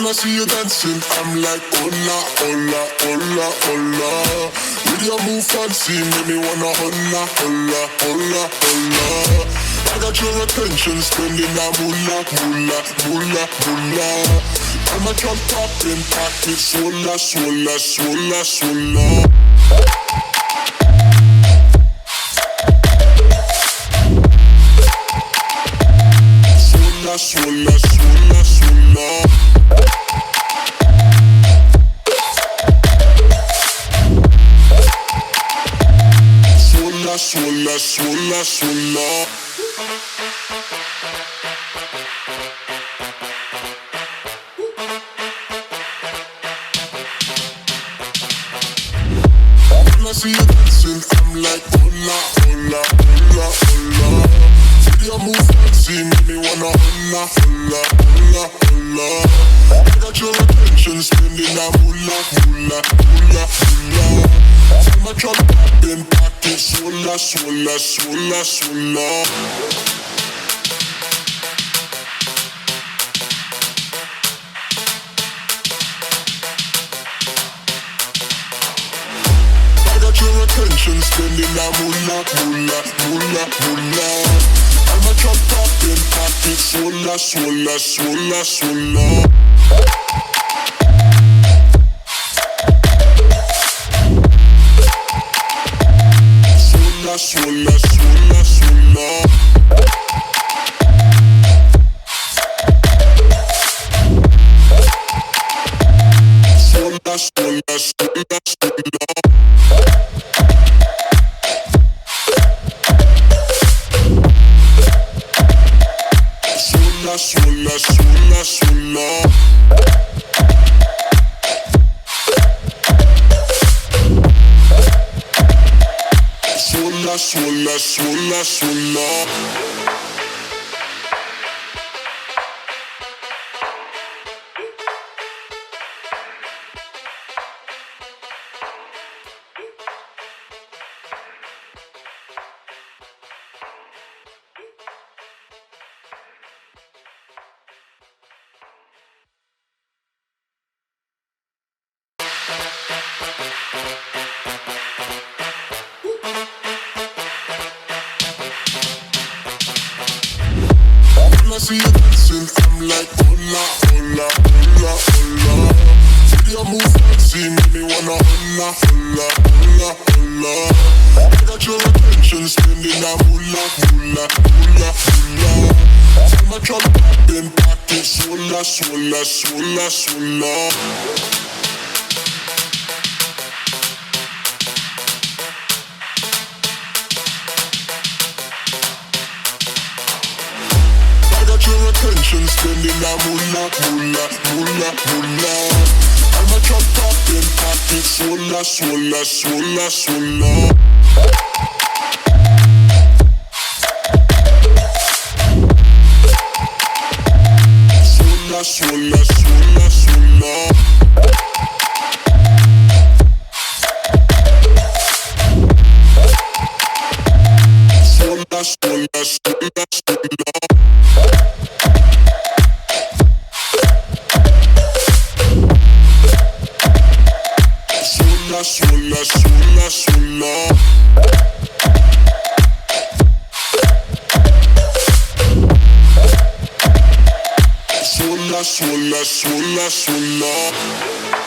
When I see you dancing, I'm like, hola, hola, hola, hola. With your move fancy, make me wanna hola, hola, hola, hola. I got your attention, spending a moolah, moolah, moolah, moolah. I'm a drop popping, pocket, swola, swola, swola, swola. Swola, swola, swola, swola. Swola, swola, swola. When I see you dancing, I'm like, hola, hola, hola, hola. See your move fancy, make me wanna hola, hola, hola, hola. I got your attention, spending a moolah, moolah, moolah, moolah. I'm a drop popping, pocket, swola, swola, swola, swola. Your attention, spending a moolah, moolah, moolah, moolah. I'm a drop popping, pocket, swola, swola, swola, swola. Swola, swola, swola, swola. Swola, swola, swola, swola. Swola, swola, swola. Swola, swola, swola, swola. When I see you dancing, I'm like, hola, hola, hola, hola. See your move fancy, make me wanna hola, hola, hola, hola. I got your attention, spending a moolah, moolah, moolah, moolah. I'm a drop popping, pocket, swola, swola, swola, swola. Your attention, spending a moolah, moolah, moolah, moolah. I'm a drop popping, pocket, swola, swola, swola, swola. Swola, swola, swola, swola. Swola, swola, swola, swola. Swola, swola, swola. Swola, swola, swola, swola.